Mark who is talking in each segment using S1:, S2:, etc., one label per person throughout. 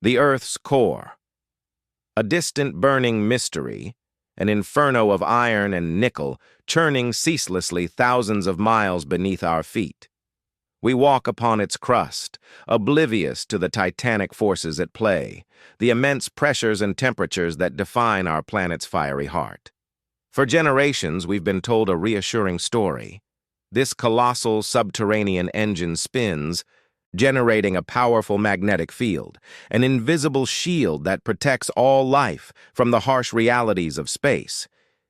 S1: The Earth's core, a distant burning mystery, an inferno of iron and nickel churning ceaselessly thousands of miles beneath our feet. We walk upon its crust, oblivious to the titanic forces at play, the immense pressures and temperatures that define our planet's fiery heart. For generations, we've been told a reassuring story. This colossal subterranean engine spins, generating a powerful magnetic field, an invisible shield that protects all life from the harsh realities of space.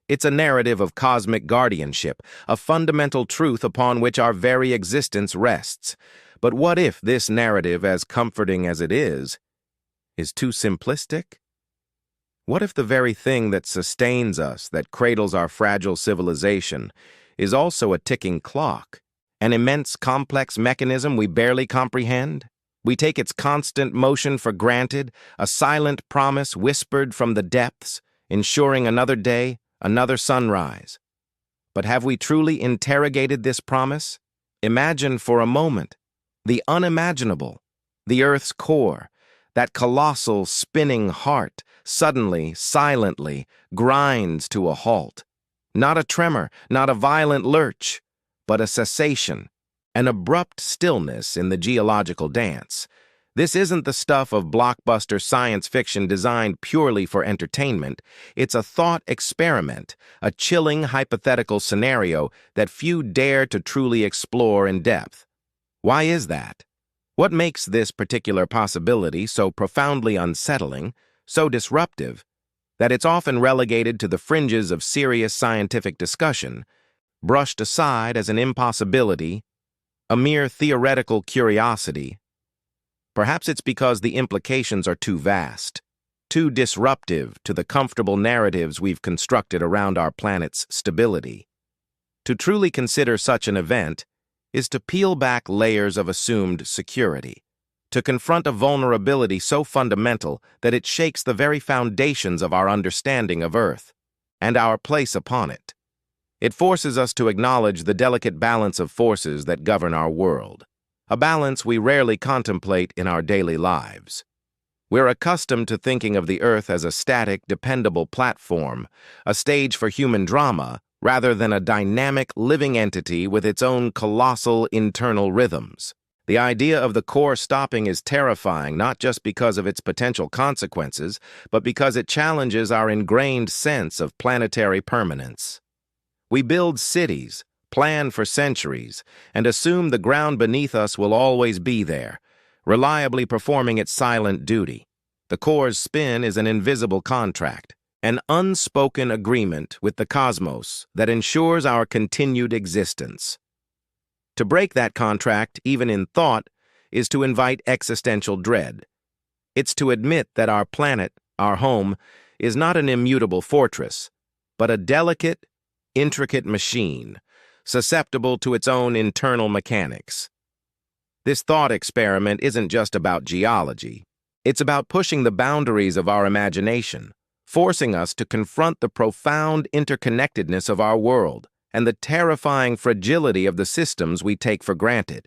S1: It's a narrative of cosmic guardianship, a fundamental truth upon which our very existence rests. But what if this narrative, as comforting as it is too simplistic? What if the very thing that sustains us, that cradles our fragile civilization, is also a ticking clock? An immense, complex mechanism we barely comprehend? We take its constant motion for granted, a silent promise whispered from the depths, ensuring another day, another sunrise. But have we truly interrogated this promise? Imagine for a moment the unimaginable, the Earth's core, that colossal spinning heart suddenly, silently, grinds to a halt. Not a tremor, not a violent lurch, but a cessation, an abrupt stillness in the geological dance. This isn't the stuff of blockbuster science fiction designed purely for entertainment. It's a thought experiment, a chilling hypothetical scenario that few dare to truly explore in depth. Why is that? What makes this particular possibility so profoundly unsettling, so disruptive, that it's often relegated to the fringes of serious scientific discussion, brushed aside as an impossibility, a mere theoretical curiosity? Perhaps it's because the implications are too vast, too disruptive to the comfortable narratives we've constructed around our planet's stability. To truly consider such an event is to peel back layers of assumed security, to confront a vulnerability so fundamental that it shakes the very foundations of our understanding of Earth and our place upon it. It forces us to acknowledge the delicate balance of forces that govern our world, a balance we rarely contemplate in our daily lives. We're accustomed to thinking of the Earth as a static, dependable platform, a stage for human drama, rather than a dynamic, living entity with its own colossal internal rhythms. The idea of the core stopping is terrifying, not just because of its potential consequences, but because it challenges our ingrained sense of planetary permanence. We build cities, plan for centuries, and assume the ground beneath us will always be there, reliably performing its silent duty. The core's spin is an invisible contract, an unspoken agreement with the cosmos that ensures our continued existence. To break that contract, even in thought, is to invite existential dread. It's to admit that our planet, our home, is not an immutable fortress, but a delicate, intricate machine, susceptible to its own internal mechanics. This thought experiment isn't just about geology. It's about pushing the boundaries of our imagination, forcing us to confront the profound interconnectedness of our world and the terrifying fragility of the systems we take for granted.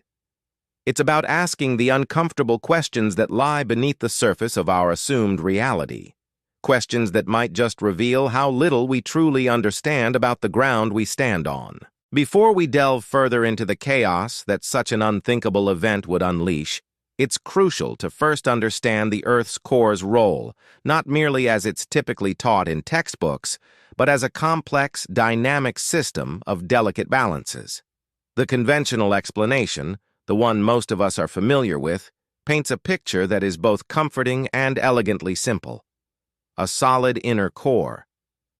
S1: It's about asking the uncomfortable questions that lie beneath the surface of our assumed reality. Questions that might just reveal how little we truly understand about the ground we stand on. Before we delve further into the chaos that such an unthinkable event would unleash, it's crucial to first understand the Earth's core's role, not merely as it's typically taught in textbooks, but as a complex, dynamic system of delicate balances. The conventional explanation, the one most of us are familiar with, paints a picture that is both comforting and elegantly simple. A solid inner core,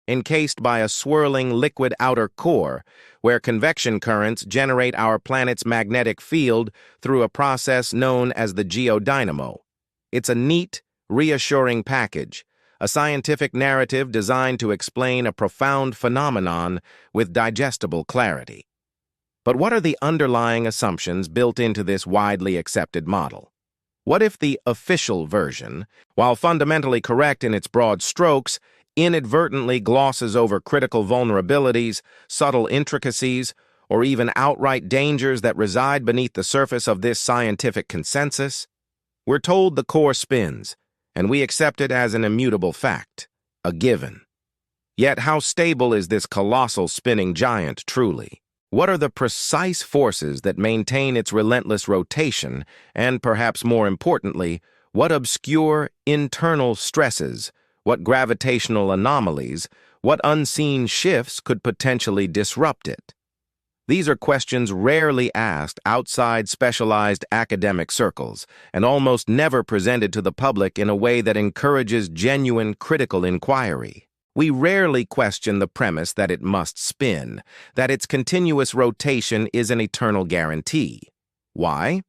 S1: encased by a swirling liquid outer core, where convection currents generate our planet's magnetic field through a process known as the geodynamo. It's a neat, reassuring package, a scientific narrative designed to explain a profound phenomenon with digestible clarity. But what are the underlying assumptions built into this widely accepted model? What if the official version, while fundamentally correct in its broad strokes, inadvertently glosses over critical vulnerabilities, subtle intricacies, or even outright dangers that reside beneath the surface of this scientific consensus? We're told the core spins, and we accept it as an immutable fact, a given. Yet how stable is this colossal spinning giant truly? What are the precise forces that maintain its relentless rotation, and perhaps more importantly, what obscure internal stresses, what gravitational anomalies, what unseen shifts could potentially disrupt it? These are questions rarely asked outside specialized academic circles and almost never presented to the public in a way that encourages genuine critical inquiry. We rarely question the premise that it must spin, that its continuous rotation is an eternal guarantee. Why?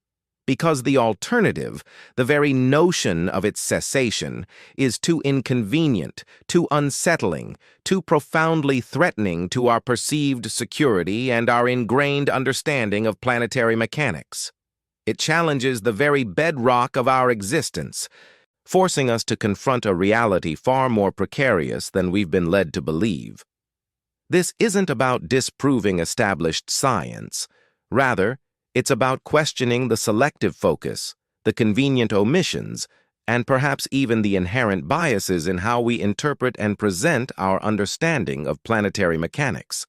S1: Because the alternative, the very notion of its cessation, is too inconvenient, too unsettling, too profoundly threatening to our perceived security and our ingrained understanding of planetary mechanics. It challenges the very bedrock of our existence, forcing us to confront a reality far more precarious than we've been led to believe. This isn't about disproving established science. Rather, it's about questioning the selective focus, the convenient omissions, and perhaps even the inherent biases in how we interpret and present our understanding of planetary mechanics.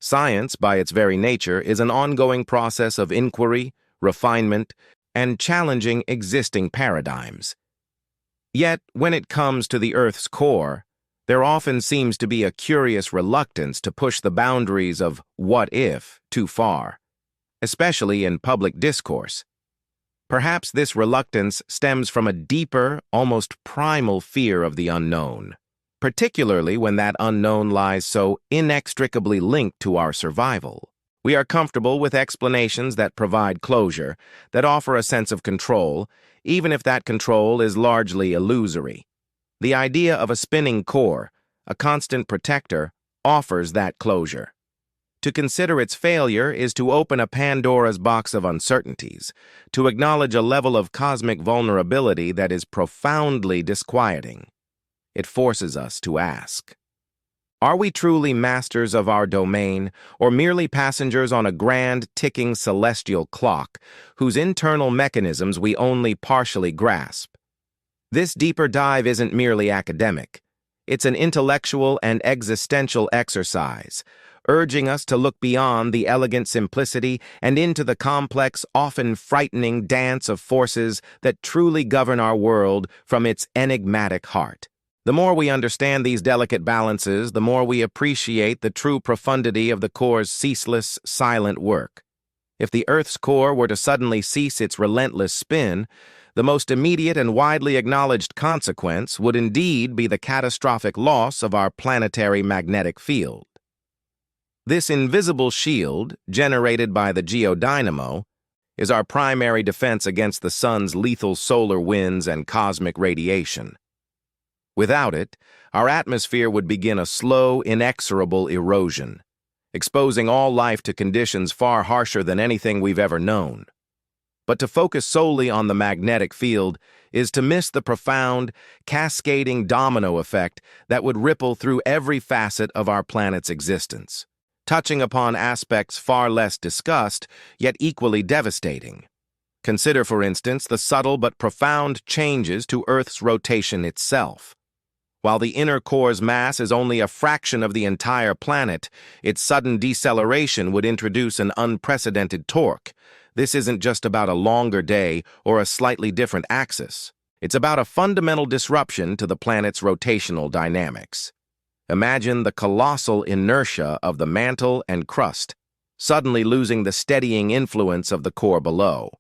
S1: Science, by its very nature, is an ongoing process of inquiry, refinement, and challenging existing paradigms. Yet, when it comes to the Earth's core, there often seems to be a curious reluctance to push the boundaries of what if too far, especially in public discourse. Perhaps this reluctance stems from a deeper, almost primal fear of the unknown, particularly when that unknown lies so inextricably linked to our survival. We are comfortable with explanations that provide closure, that offer a sense of control, even if that control is largely illusory. The idea of a spinning core, a constant protector, offers that closure. To consider its failure is to open a Pandora's box of uncertainties, to acknowledge a level of cosmic vulnerability that is profoundly disquieting. It forces us to ask, are we truly masters of our domain, or merely passengers on a grand, ticking celestial clock, whose internal mechanisms we only partially grasp? This deeper dive isn't merely academic. It's an intellectual and existential exercise, urging us to look beyond the elegant simplicity and into the complex, often frightening dance of forces that truly govern our world from its enigmatic heart. The more we understand these delicate balances, the more we appreciate the true profundity of the core's ceaseless, silent work. If the Earth's core were to suddenly cease its relentless spin, the most immediate and widely acknowledged consequence would indeed be the catastrophic loss of our planetary magnetic field. This invisible shield, generated by the geodynamo, is our primary defense against the sun's lethal solar winds and cosmic radiation. Without it, our atmosphere would begin a slow, inexorable erosion, exposing all life to conditions far harsher than anything we've ever known. But to focus solely on the magnetic field is to miss the profound, cascading domino effect that would ripple through every facet of our planet's existence, touching upon aspects far less discussed, yet equally devastating. Consider, for instance, the subtle but profound changes to Earth's rotation itself. While the inner core's mass is only a fraction of the entire planet, its sudden deceleration would introduce an unprecedented torque. This isn't just about a longer day or a slightly different axis. It's about a fundamental disruption to the planet's rotational dynamics. Imagine the colossal inertia of the mantle and crust, suddenly losing the steadying influence of the core below.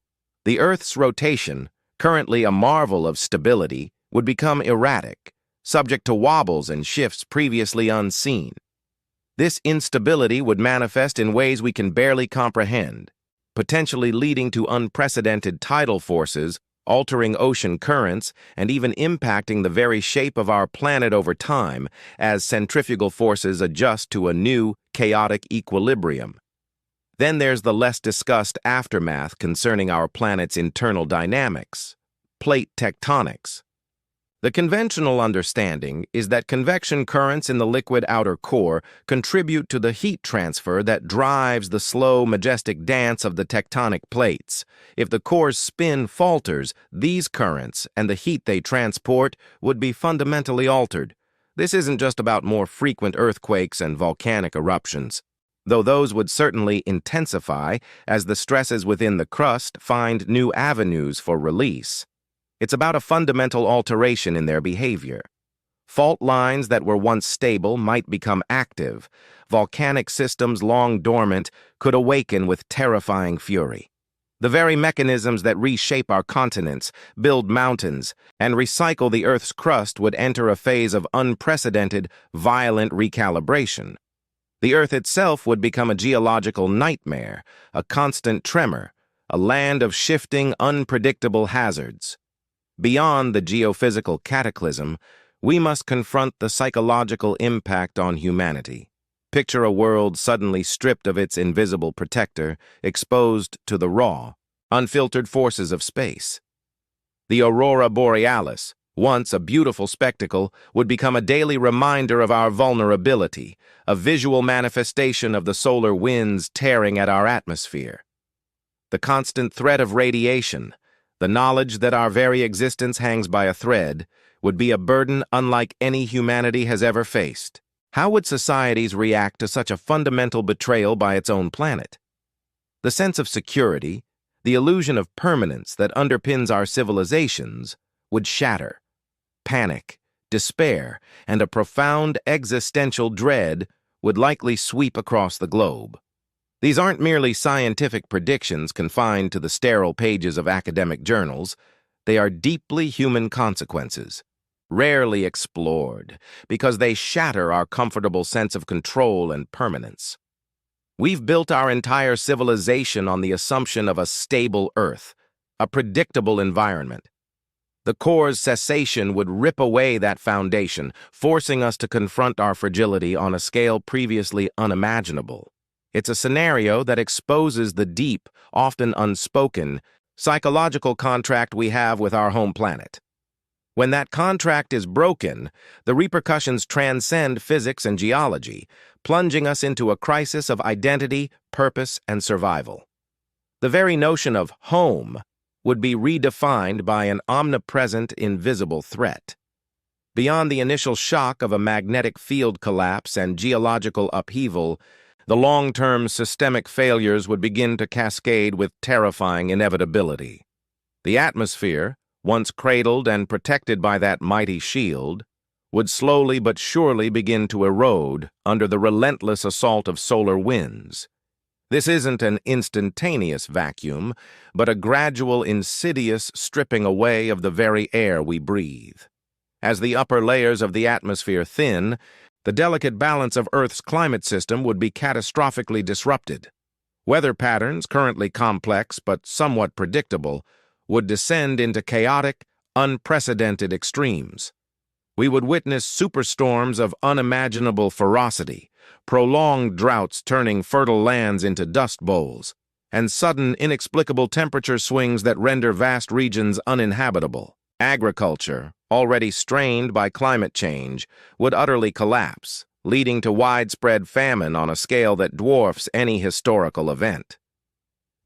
S1: The Earth's rotation, currently a marvel of stability, would become erratic, subject to wobbles and shifts previously unseen. This instability would manifest in ways we can barely comprehend, potentially leading to unprecedented tidal forces, altering ocean currents, and even impacting the very shape of our planet over time as centrifugal forces adjust to a new, chaotic equilibrium. Then there's the less discussed aftermath concerning our planet's internal dynamics, plate tectonics. The conventional understanding is that convection currents in the liquid outer core contribute to the heat transfer that drives the slow, majestic dance of the tectonic plates. If the core's spin falters, these currents and the heat they transport would be fundamentally altered. This isn't just about more frequent earthquakes and volcanic eruptions, though those would certainly intensify as the stresses within the crust find new avenues for release. It's about a fundamental alteration in their behavior. Fault lines that were once stable might become active. Volcanic systems long dormant could awaken with terrifying fury. The very mechanisms that reshape our continents, build mountains, and recycle the Earth's crust would enter a phase of unprecedented, violent recalibration. The Earth itself would become a geological nightmare, a constant tremor, a land of shifting, unpredictable hazards. Beyond the geophysical cataclysm, we must confront the psychological impact on humanity. Picture a world suddenly stripped of its invisible protector, exposed to the raw, unfiltered forces of space. The aurora borealis, once a beautiful spectacle, would become a daily reminder of our vulnerability, a visual manifestation of the solar winds tearing at our atmosphere. The constant threat of radiation, the knowledge that our very existence hangs by a thread, would be a burden unlike any humanity has ever faced. How would societies react to such a fundamental betrayal by its own planet? The sense of security, the illusion of permanence that underpins our civilizations, would shatter. Panic, despair, and a profound existential dread would likely sweep across the globe. These aren't merely scientific predictions confined to the sterile pages of academic journals. They are deeply human consequences, rarely explored, because they shatter our comfortable sense of control and permanence. We've built our entire civilization on the assumption of a stable Earth, a predictable environment. The core's cessation would rip away that foundation, forcing us to confront our fragility on a scale previously unimaginable. It's a scenario that exposes the deep, often unspoken, psychological contract we have with our home planet. When that contract is broken, the repercussions transcend physics and geology, plunging us into a crisis of identity, purpose, and survival. The very notion of home would be redefined by an omnipresent, invisible threat. Beyond the initial shock of a magnetic field collapse and geological upheaval, the long-term systemic failures would begin to cascade with terrifying inevitability. The atmosphere, once cradled and protected by that mighty shield, would slowly but surely begin to erode under the relentless assault of solar winds. This isn't an instantaneous vacuum, but a gradual, insidious stripping away of the very air we breathe. As the upper layers of the atmosphere thin, the delicate balance of Earth's climate system would be catastrophically disrupted. Weather patterns, currently complex but somewhat predictable, would descend into chaotic, unprecedented extremes. We would witness superstorms of unimaginable ferocity, prolonged droughts turning fertile lands into dust bowls, and sudden, inexplicable temperature swings that render vast regions uninhabitable. Agriculture, already strained by climate change, would utterly collapse, leading to widespread famine on a scale that dwarfs any historical event.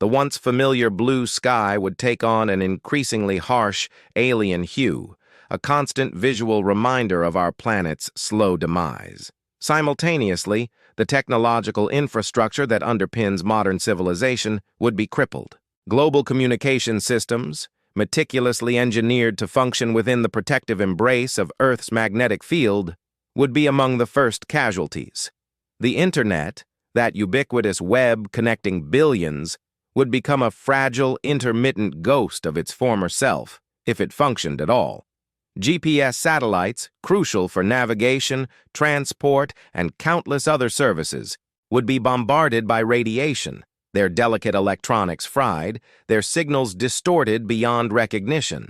S1: The once familiar blue sky would take on an increasingly harsh, alien hue, a constant visual reminder of our planet's slow demise. Simultaneously, the technological infrastructure that underpins modern civilization would be crippled. Global communication systems, meticulously engineered to function within the protective embrace of Earth's magnetic field, would be among the first casualties. The Internet, that ubiquitous web connecting billions, would become a fragile, intermittent ghost of its former self, if it functioned at all. GPS satellites, crucial for navigation, transport, and countless other services, would be bombarded by radiation, their delicate electronics fried, their signals distorted beyond recognition.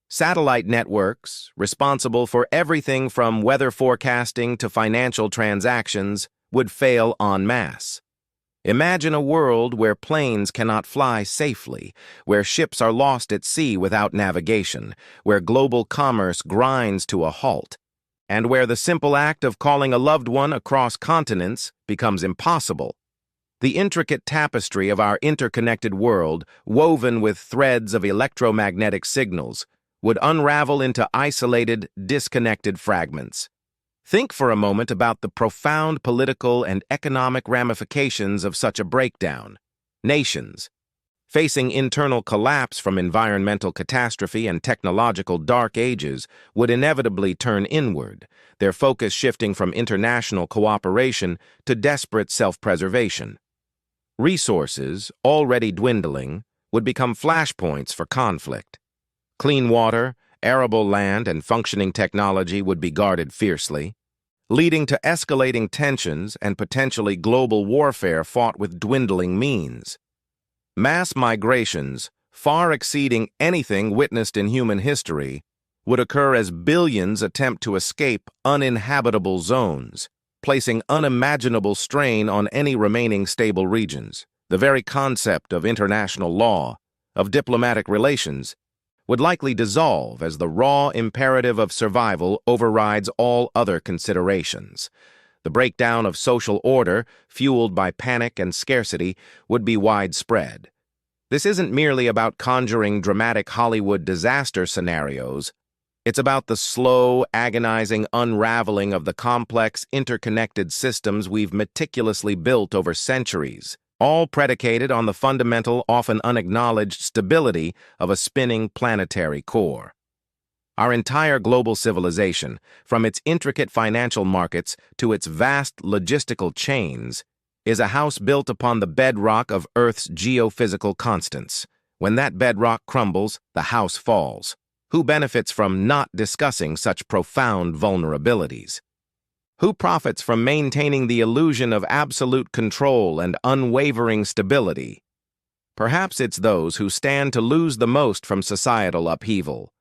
S1: Satellite networks, responsible for everything from weather forecasting to financial transactions, would fail en masse. Imagine a world where planes cannot fly safely, where ships are lost at sea without navigation, where global commerce grinds to a halt, and where the simple act of calling a loved one across continents becomes impossible. The intricate tapestry of our interconnected world, woven with threads of electromagnetic signals, would unravel into isolated, disconnected fragments. Think for a moment about the profound political and economic ramifications of such a breakdown. Nations, facing internal collapse from environmental catastrophe and technological dark ages, would inevitably turn inward, their focus shifting from international cooperation to desperate self-preservation. Resources, already dwindling, would become flashpoints for conflict. Clean water, arable land, and functioning technology would be guarded fiercely, leading to escalating tensions and potentially global warfare fought with dwindling means. Mass migrations, far exceeding anything witnessed in human history, would occur as billions attempt to escape uninhabitable zones, placing unimaginable strain on any remaining stable regions. The very concept of international law, of diplomatic relations, would likely dissolve as the raw imperative of survival overrides all other considerations. The breakdown of social order, fueled by panic and scarcity, would be widespread. This isn't merely about conjuring dramatic Hollywood disaster scenarios. It's about the slow, agonizing unraveling of the complex, interconnected systems we've meticulously built over centuries, all predicated on the fundamental, often unacknowledged stability of a spinning planetary core. Our entire global civilization, from its intricate financial markets to its vast logistical chains, is a house built upon the bedrock of Earth's geophysical constants. When that bedrock crumbles, the house falls. Who benefits from not discussing such profound vulnerabilities? Who profits from maintaining the illusion of absolute control and unwavering stability? Perhaps it's those who stand to lose the most from societal upheaval,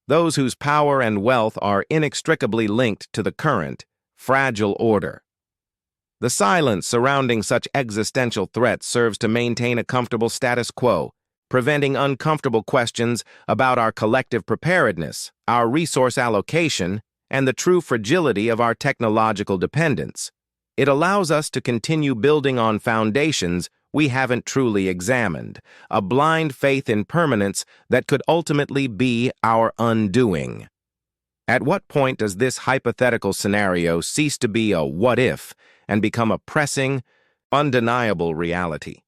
S1: those whose power and wealth are inextricably linked to the current, fragile order. The silence surrounding such existential threats serves to maintain a comfortable status quo, preventing uncomfortable questions about our collective preparedness, our resource allocation, and the true fragility of our technological dependence. It allows us to continue building on foundations we haven't truly examined, a blind faith in permanence that could ultimately be our undoing. At what point does this hypothetical scenario cease to be a what-if and become a pressing, undeniable reality?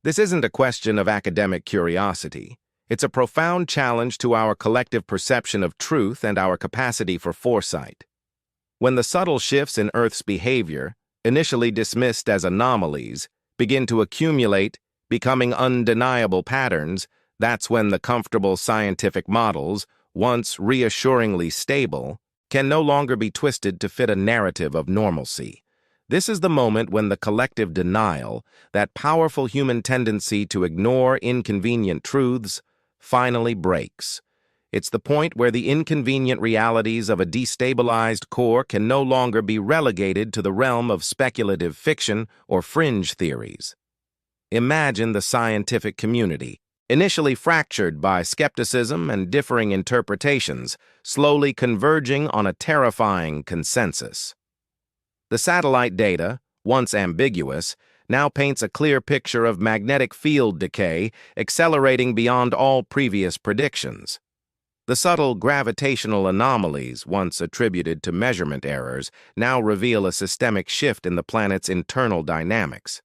S1: This isn't a question of academic curiosity. It's a profound challenge to our collective perception of truth and our capacity for foresight. When the subtle shifts in Earth's behavior, initially dismissed as anomalies, begin to accumulate, becoming undeniable patterns, that's when the comfortable scientific models, once reassuringly stable, can no longer be twisted to fit a narrative of normalcy. This is the moment when the collective denial, that powerful human tendency to ignore inconvenient truths, finally breaks. It's the point where the inconvenient realities of a destabilized core can no longer be relegated to the realm of speculative fiction or fringe theories. Imagine the scientific community, initially fractured by skepticism and differing interpretations, slowly converging on a terrifying consensus. The satellite data, once ambiguous, now paints a clear picture of magnetic field decay accelerating beyond all previous predictions. The subtle gravitational anomalies, once attributed to measurement errors, now reveal a systemic shift in the planet's internal dynamics.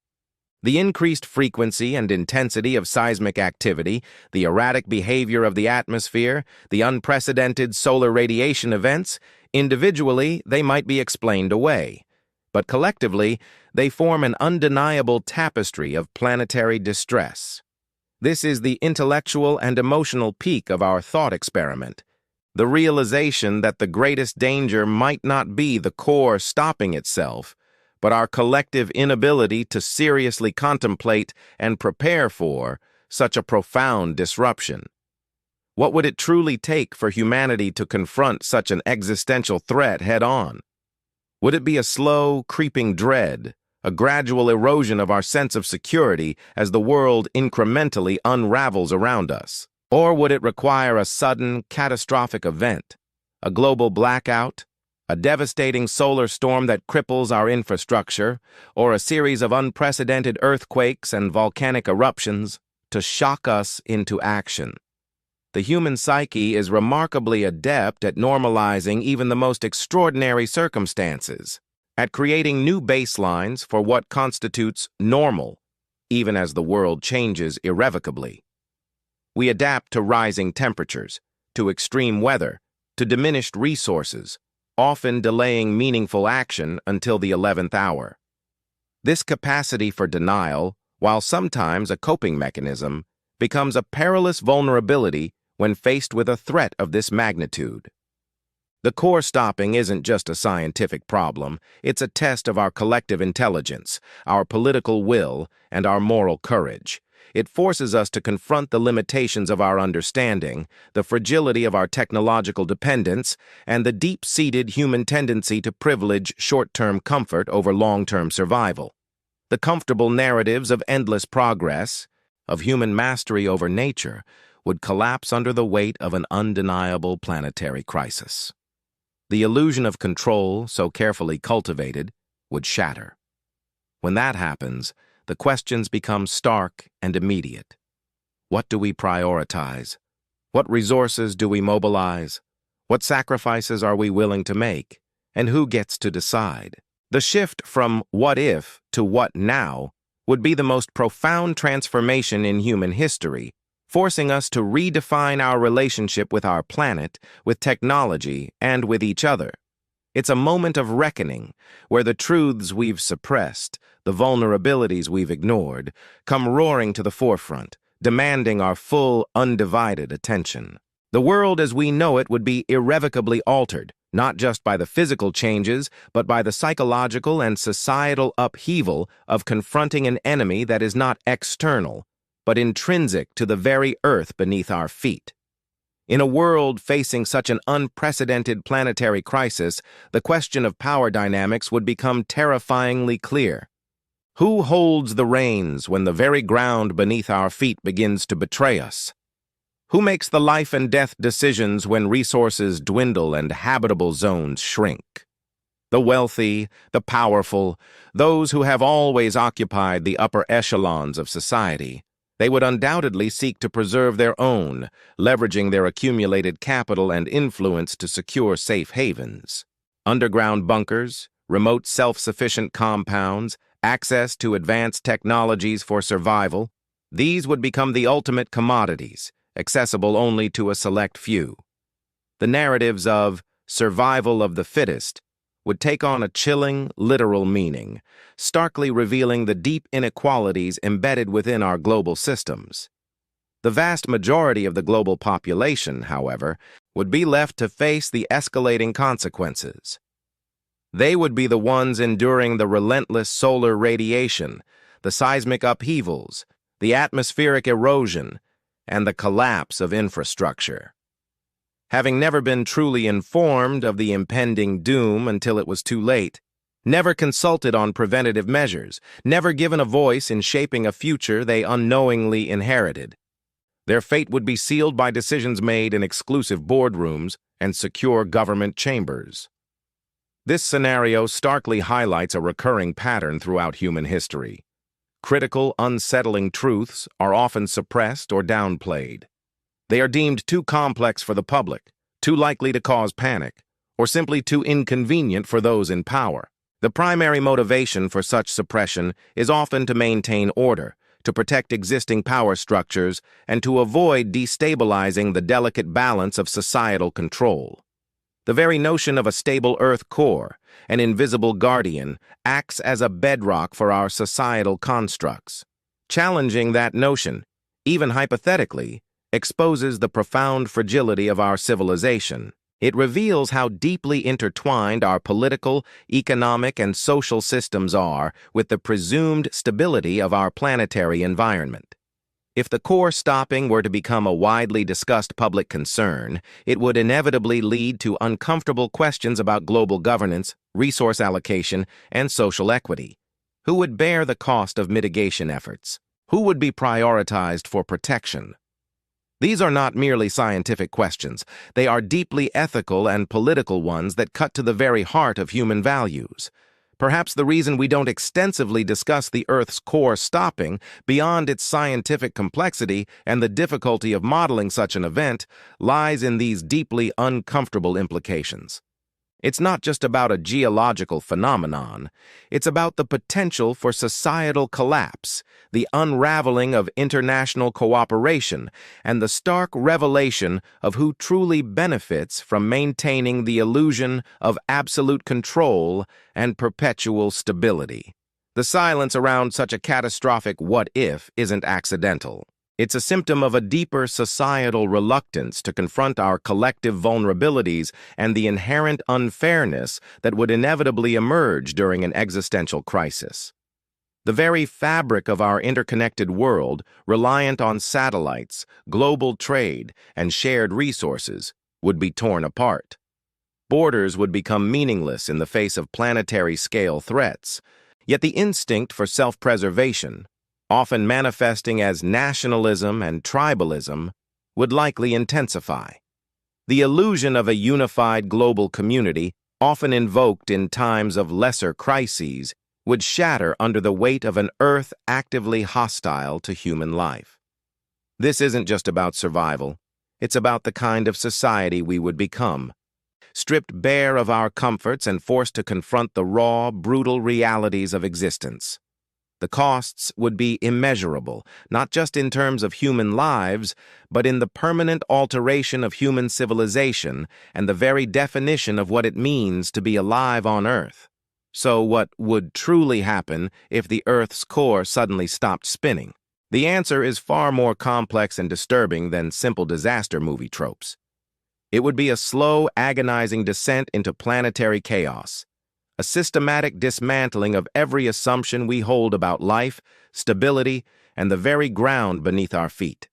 S1: The increased frequency and intensity of seismic activity, the erratic behavior of the atmosphere, the unprecedented solar radiation events, individually they might be explained away. But collectively, they form an undeniable tapestry of planetary distress. This is the intellectual and emotional peak of our thought experiment, the realization that the greatest danger might not be the core stopping itself, but our collective inability to seriously contemplate and prepare for such a profound disruption. What would it truly take for humanity to confront such an existential threat head-on? Would it be a slow, creeping dread, a gradual erosion of our sense of security as the world incrementally unravels around us? Or would it require a sudden, catastrophic event, a global blackout, a devastating solar storm that cripples our infrastructure, or a series of unprecedented earthquakes and volcanic eruptions to shock us into action? The human psyche is remarkably adept at normalizing even the most extraordinary circumstances, at creating new baselines for what constitutes normal, even as the world changes irrevocably. We adapt to rising temperatures, to extreme weather, to diminished resources, often delaying meaningful action until the 11th hour. This capacity for denial, while sometimes a coping mechanism, becomes a perilous vulnerability when faced with a threat of this magnitude. The core stopping isn't just a scientific problem, it's a test of our collective intelligence, our political will, and our moral courage. It forces us to confront the limitations of our understanding, the fragility of our technological dependence, and the deep-seated human tendency to privilege short-term comfort over long-term survival. The comfortable narratives of endless progress, of human mastery over nature, would collapse under the weight of an undeniable planetary crisis. The illusion of control, so carefully cultivated, would shatter. When that happens, the questions become stark and immediate. What do we prioritize? What resources do we mobilize? What sacrifices are we willing to make? And who gets to decide? The shift from what if to what now would be the most profound transformation in human history, forcing us to redefine our relationship with our planet, with technology, and with each other. It's a moment of reckoning, where the truths we've suppressed, the vulnerabilities we've ignored, come roaring to the forefront, demanding our full, undivided attention. The world as we know it would be irrevocably altered, not just by the physical changes, but by the psychological and societal upheaval of confronting an enemy that is not external, but intrinsic to the very earth beneath our feet. In a world facing such an unprecedented planetary crisis, the question of power dynamics would become terrifyingly clear. Who holds the reins when the very ground beneath our feet begins to betray us? Who makes the life and death decisions when resources dwindle and habitable zones shrink? The wealthy, the powerful, those who have always occupied the upper echelons of society. They would undoubtedly seek to preserve their own, leveraging their accumulated capital and influence to secure safe havens. Underground bunkers, remote self-sufficient compounds, access to advanced technologies for survival, these would become the ultimate commodities, accessible only to a select few. The narratives of survival of the fittest would take on a chilling, literal meaning, starkly revealing the deep inequalities embedded within our global systems. The vast majority of the global population, however, would be left to face the escalating consequences. They would be the ones enduring the relentless solar radiation, the seismic upheavals, the atmospheric erosion, and the collapse of infrastructure. Having never been truly informed of the impending doom until it was too late, never consulted on preventative measures, never given a voice in shaping a future they unknowingly inherited, their fate would be sealed by decisions made in exclusive boardrooms and secure government chambers. This scenario starkly highlights a recurring pattern throughout human history. Critical, unsettling truths are often suppressed or downplayed. They are deemed too complex for the public, too likely to cause panic, or simply too inconvenient for those in power. The primary motivation for such suppression is often to maintain order, to protect existing power structures, and to avoid destabilizing the delicate balance of societal control. The very notion of a stable Earth core, an invisible guardian, acts as a bedrock for our societal constructs. Challenging that notion, even hypothetically, exposes the profound fragility of our civilization. It reveals how deeply intertwined our political, economic, and social systems are with the presumed stability of our planetary environment. If the core stopping were to become a widely discussed public concern, it would inevitably lead to uncomfortable questions about global governance, resource allocation, and social equity. Who would bear the cost of mitigation efforts? Who would be prioritized for protection? These are not merely scientific questions. They are deeply ethical and political ones that cut to the very heart of human values. Perhaps the reason we don't extensively discuss the Earth's core stopping beyond its scientific complexity and the difficulty of modeling such an event lies in these deeply uncomfortable implications. It's not just about a geological phenomenon. It's about the potential for societal collapse, the unraveling of international cooperation, and the stark revelation of who truly benefits from maintaining the illusion of absolute control and perpetual stability. The silence around such a catastrophic what-if isn't accidental. It's a symptom of a deeper societal reluctance to confront our collective vulnerabilities and the inherent unfairness that would inevitably emerge during an existential crisis. The very fabric of our interconnected world, reliant on satellites, global trade, and shared resources, would be torn apart. Borders would become meaningless in the face of planetary-scale threats, yet the instinct for self-preservation, often manifesting as nationalism and tribalism, would likely intensify. The illusion of a unified global community, often invoked in times of lesser crises, would shatter under the weight of an Earth actively hostile to human life. This isn't just about survival. It's about the kind of society we would become, stripped bare of our comforts and forced to confront the raw, brutal realities of existence. The costs would be immeasurable, not just in terms of human lives, but in the permanent alteration of human civilization and the very definition of what it means to be alive on Earth. So what would truly happen if the Earth's core suddenly stopped spinning? The answer is far more complex and disturbing than simple disaster movie tropes. It would be a slow, agonizing descent into planetary chaos, a systematic dismantling of every assumption we hold about life, stability, and the very ground beneath our feet.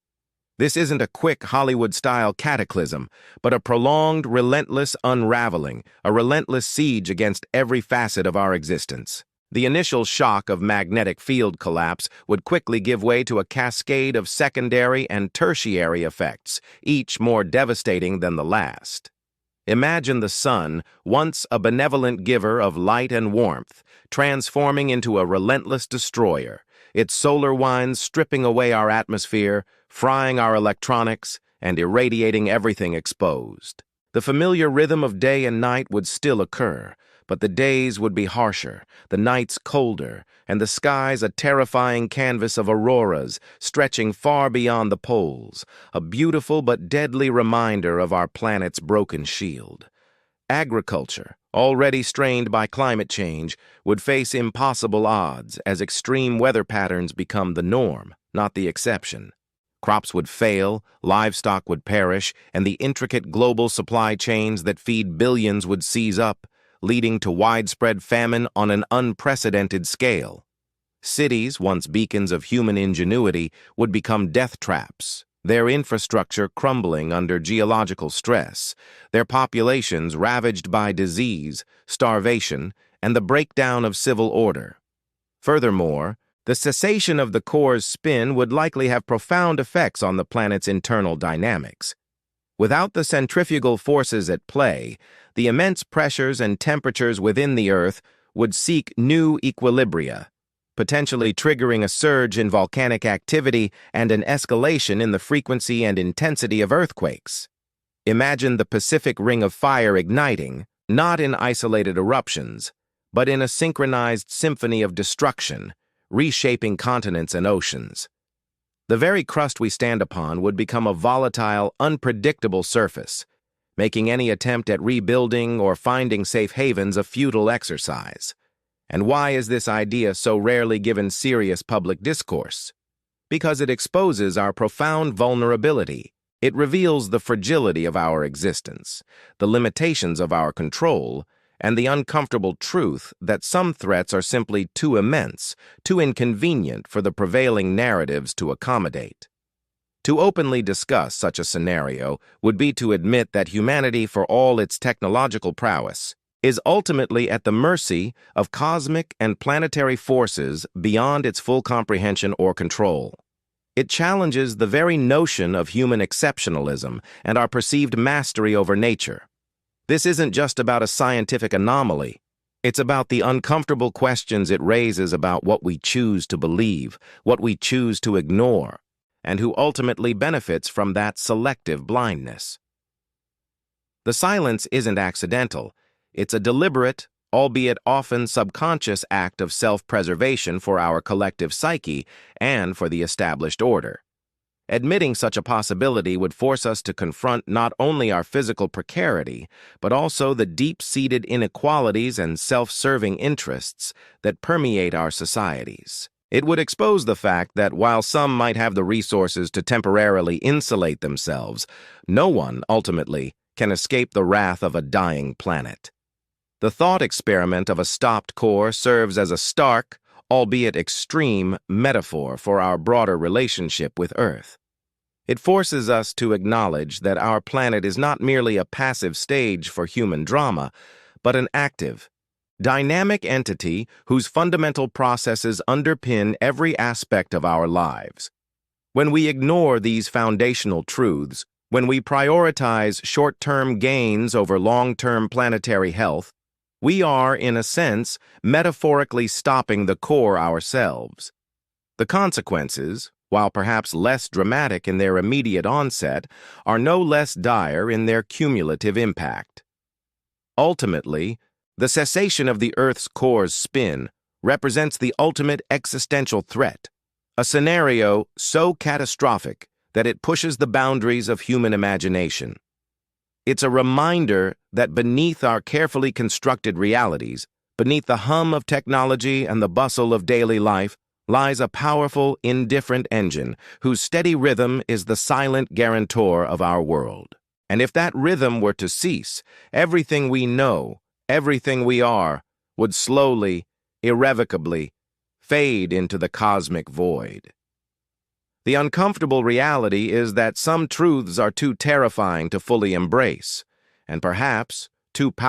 S1: This isn't a quick Hollywood-style cataclysm, but a prolonged, relentless unraveling, a relentless siege against every facet of our existence. The initial shock of magnetic field collapse would quickly give way to a cascade of secondary and tertiary effects, each more devastating than the last. Imagine the sun, once a benevolent giver of light and warmth, transforming into a relentless destroyer, its solar winds stripping away our atmosphere, frying our electronics, and irradiating everything exposed. The familiar rhythm of day and night would still occur, but the days would be harsher, the nights colder, and the skies a terrifying canvas of auroras stretching far beyond the poles, a beautiful but deadly reminder of our planet's broken shield. Agriculture, already strained by climate change, would face impossible odds as extreme weather patterns become the norm, not the exception. Crops would fail, livestock would perish, and the intricate global supply chains that feed billions would seize up, leading to widespread famine on an unprecedented scale. Cities, once beacons of human ingenuity, would become death traps, their infrastructure crumbling under geological stress, their populations ravaged by disease, starvation, and the breakdown of civil order. Furthermore, the cessation of the core's spin would likely have profound effects on the planet's internal dynamics. Without the centrifugal forces at play, the immense pressures and temperatures within the Earth would seek new equilibria, potentially triggering a surge in volcanic activity and an escalation in the frequency and intensity of earthquakes. Imagine the Pacific Ring of Fire igniting, not in isolated eruptions, but in a synchronized symphony of destruction, reshaping continents and oceans. The very crust we stand upon would become a volatile, unpredictable surface, making any attempt at rebuilding or finding safe havens a futile exercise. And why is this idea so rarely given serious public discourse? Because it exposes our profound vulnerability. It reveals the fragility of our existence, the limitations of our control, and the uncomfortable truth that some threats are simply too immense, too inconvenient for the prevailing narratives to accommodate. To openly discuss such a scenario would be to admit that humanity, for all its technological prowess, is ultimately at the mercy of cosmic and planetary forces beyond its full comprehension or control. It challenges the very notion of human exceptionalism and our perceived mastery over nature. This isn't just about a scientific anomaly. It's about the uncomfortable questions it raises about what we choose to believe, what we choose to ignore, and who ultimately benefits from that selective blindness. The silence isn't accidental. It's a deliberate, albeit often subconscious act of self-preservation for our collective psyche and for the established order. Admitting such a possibility would force us to confront not only our physical precarity, but also the deep-seated inequalities and self-serving interests that permeate our societies. It would expose the fact that while some might have the resources to temporarily insulate themselves, no one, ultimately, can escape the wrath of a dying planet. The thought experiment of a stopped core serves as a stark, albeit extreme, metaphor for our broader relationship with Earth. It forces us to acknowledge that our planet is not merely a passive stage for human drama, but an active, dynamic entity whose fundamental processes underpin every aspect of our lives. When we ignore these foundational truths, when we prioritize short-term gains over long-term planetary health, we are, in a sense, metaphorically stopping the core ourselves. The consequences, while perhaps less dramatic in their immediate onset, are no less dire in their cumulative impact. Ultimately, the cessation of the Earth's core's spin represents the ultimate existential threat, a scenario so catastrophic that it pushes the boundaries of human imagination. It's a reminder that beneath our carefully constructed realities, beneath the hum of technology and the bustle of daily life, lies a powerful, indifferent engine whose steady rhythm is the silent guarantor of our world. And if that rhythm were to cease, everything we know, everything we are, would slowly, irrevocably, fade into the cosmic void. The uncomfortable reality is that some truths are too terrifying to fully embrace, and perhaps too powerful